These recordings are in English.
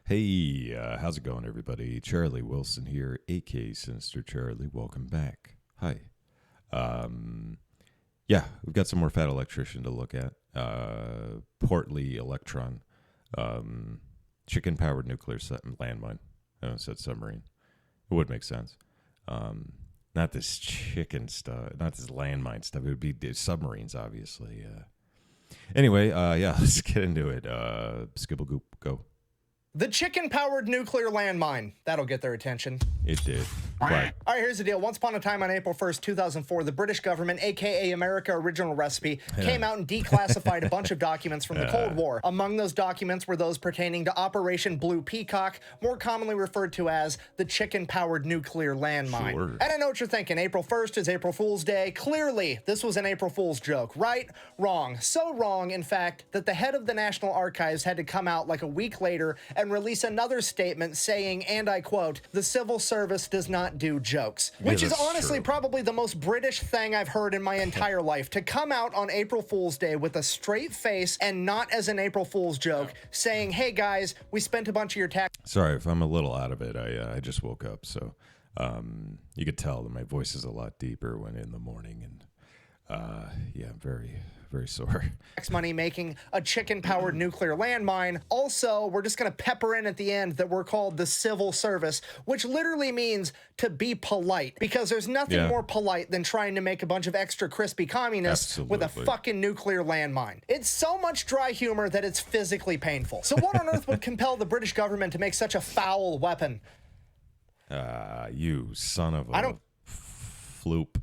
Hey, how's it going, everybody? Charlie Wilson here, aka Sinister Charlie. Welcome back. Hi. Yeah, we've got some more Fat Electrician to look at. Portly Electron, chicken-powered nuclear landmine. I don't said submarine. It would make sense. Not this chicken stuff, not this landmine stuff. It would be submarines, obviously. Anyway, yeah, let's get into it. Skibble Goop, go. The chicken-powered nuclear landmine. That'll get their attention. It did. Right. All right, here's the deal. Once upon a time on April 1st, 2004, the British government, a.k.a. America Original Recipe, came out and declassified a bunch of documents from the Cold War. Among those documents were those pertaining to Operation Blue Peacock, more commonly referred to as the chicken-powered nuclear landmine. Sure. And I know what you're thinking. April 1st is April Fool's Day. Clearly, this was an April Fool's joke. Right? Wrong. So wrong, in fact, that the head of the National Archives had to come out like a week later and release another statement saying, and I quote, "The civil service does not do jokes," which is honestly probably the most British thing I've heard in my entire life. To come out on April Fool's Day with a straight face and not as an April Fool's joke, saying, "Hey guys, we spent a bunch of your tax." Sorry if I'm a little out of it. I just woke up, so you could tell that my voice is a lot deeper when in the morning, and yeah, I'm very sore. Money making a chicken-powered nuclear landmine. Also, we're just going to pepper in at the end that we're called the civil service, which literally means to be polite, because there's nothing more polite than trying to make a bunch of extra crispy communists with a fucking nuclear landmine. It's so much dry humor that it's physically painful. So what on earth would compel the British government to make such a foul weapon? You son of a floop.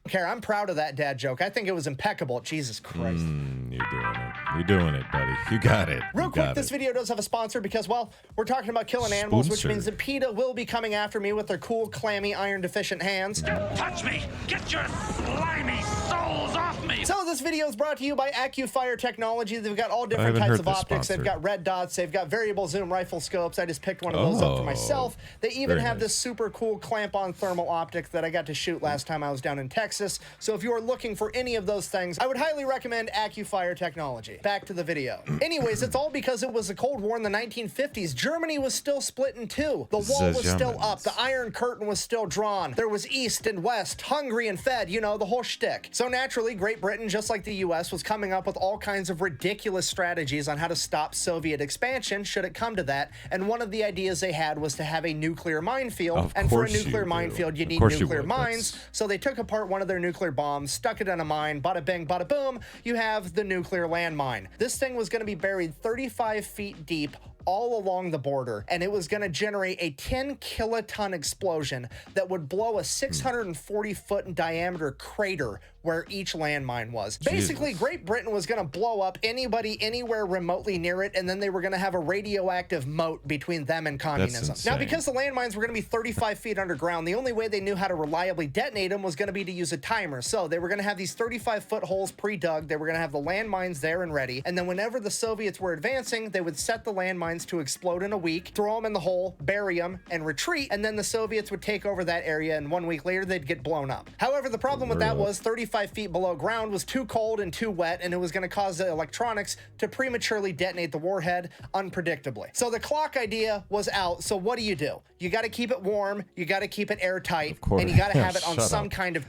Care. I'm proud of that dad joke. I think it was impeccable. Jesus Christ. You're doing it. You're doing it, buddy. You got it. Real quick, this video does have a sponsor because, well, we're talking about killing animals, which means that PETA will be coming after me with their cool, clammy, iron-deficient hands. Touch me! Get your slimy souls off me! So this video is brought to you by AccuFire Technology. They've got all different types of optics. They've got red dots. They've got variable zoom rifle scopes. I just picked one of those up for myself. They even have this super cool clamp-on thermal optic that I got to shoot last time I was down in Texas. So if you are looking for any of those things, I would highly recommend AccuFire Technology. Back to the video. Anyways, it's all because it was the Cold War in the 1950s. Germany was still split in two. The wall was still up. The Iron Curtain was still drawn. There was East and West, hungry and fed, you know, the whole shtick. So naturally, Great Britain, just like the US, was coming up with all kinds of ridiculous strategies on how to stop Soviet expansion should it come to that. And one of the ideas they had was to have a nuclear minefield. And for a nuclear minefield, you need nuclear mines. So they took apart one of their nuclear bombs, stuck it in a mine, bada bing, bada boom, you have the nuclear landmine. This thing was going to be buried 35 feet deep all along the border, and it was going to generate a 10 kiloton explosion that would blow a 640 foot in diameter crater where each landmine was. Basically, Great Britain was going to blow up anybody anywhere remotely near it, and then they were going to have a radioactive moat between them and communism. Now, because the landmines were going to be 35 feet underground, the only way they knew how to reliably detonate them was going to be to use a timer. So they were going to have these 35-foot holes pre-dug. They were going to have the landmines there and ready, and then whenever the Soviets were advancing, they would set the landmines to explode in a week, throw them in the hole, bury them, and retreat, and then the Soviets would take over that area, and 1 week later, they'd get blown up. However, the problem with that was 35 feet below ground was too cold and too wet, and it was going to cause the electronics to prematurely detonate the warhead unpredictably. So the clock idea was out, so what do? You got to keep it warm, you got to keep it airtight, and you got to have it on some kind of...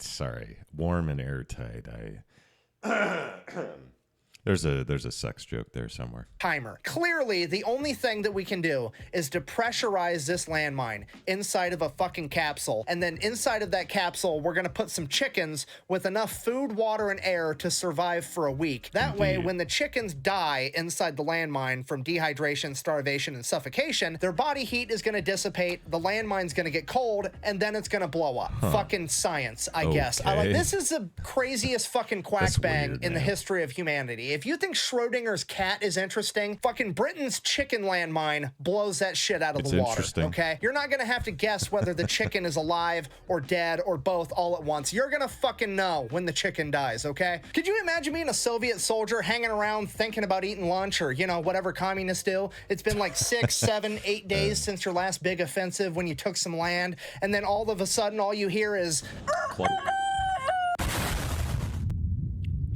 sorry, warm and airtight. There's a sex joke there somewhere. Timer. Clearly, the only thing that we can do is to pressurize this landmine inside of a fucking capsule. And then inside of that capsule, we're going to put some chickens with enough food, water, and air to survive for a week. That way, when the chickens die inside the landmine from dehydration, starvation, and suffocation, their body heat is going to dissipate, the landmine's going to get cold, and then it's going to fucking blow up. Fucking science, I guess. This is the craziest fucking quack bang in the history of humanity. If you think Schrodinger's cat is interesting, fucking Britain's chicken landmine blows that shit out of the water, okay? You're not gonna have to guess whether the chicken is alive or dead or both all at once. You're gonna fucking know when the chicken dies, okay? Could you imagine being a Soviet soldier hanging around thinking about eating lunch or, you know, whatever communists do? It's been like 6, 7, 8 days since your last big offensive when you took some land, and then all of a sudden all you hear is...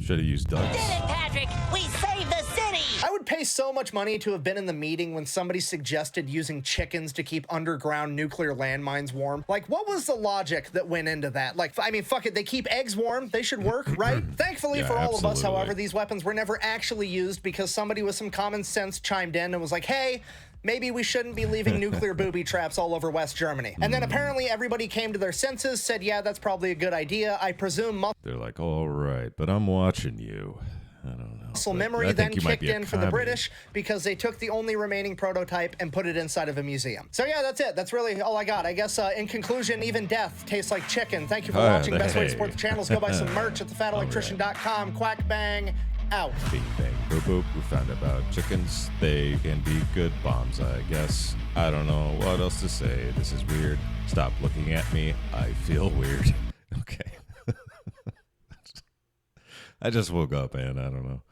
Should have used ducks. Did it, Patrick! We saved the city! I would pay so much money to have been in the meeting when somebody suggested using chickens to keep underground nuclear landmines warm. Like, what was the logic that went into that? Like, I mean, fuck it, they keep eggs warm. They should work, right? Thankfully for all of us, however, these weapons were never actually used because somebody with some common sense chimed in and was like, hey, maybe we shouldn't be leaving nuclear booby traps all over West Germany. And then apparently everybody came to their senses, said, yeah, that's probably a good idea. I presume they're like, all right, but I'm watching you. I don't know. Muscle memory then kicked in for the British because they took the only remaining prototype and put it inside of a museum. So yeah, that's it. That's really all I got. I guess in conclusion, even death tastes like chicken. Thank you for watching. Best way to support the channel is go buy some merch at thefatelectrician.com. Quack bang out. Bing bang boop boop. We found out about chickens. They can be good bombs, I guess. I don't know what else to say. This is weird. Stop looking at me. I feel weird. Okay. I just woke up, man. I don't know.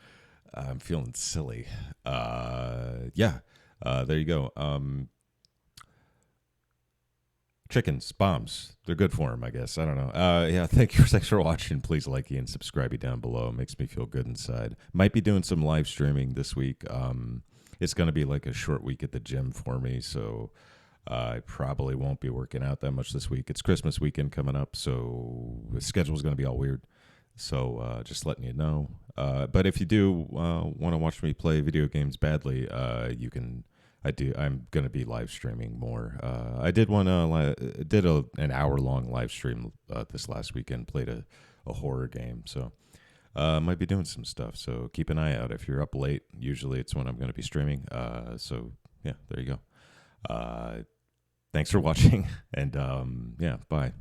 I'm feeling silly. There you go. Chickens, bombs. They're good for them, I guess. I don't know. Thanks for watching. Please like and subscribe down below. It makes me feel good inside. Might be doing some live streaming this week. It's going to be like a short week at the gym for me, so I probably won't be working out that much this week. It's Christmas weekend coming up, so the schedule's going to be all weird. So just letting you know. But if you do want to watch me play video games badly, you can. I'm going to be live streaming more. I did an hour-long live stream this last weekend. Played a horror game, so might be doing some stuff. So keep an eye out. If you're up late, usually it's when I'm going to be streaming. So yeah, there you go. Thanks for watching, and bye.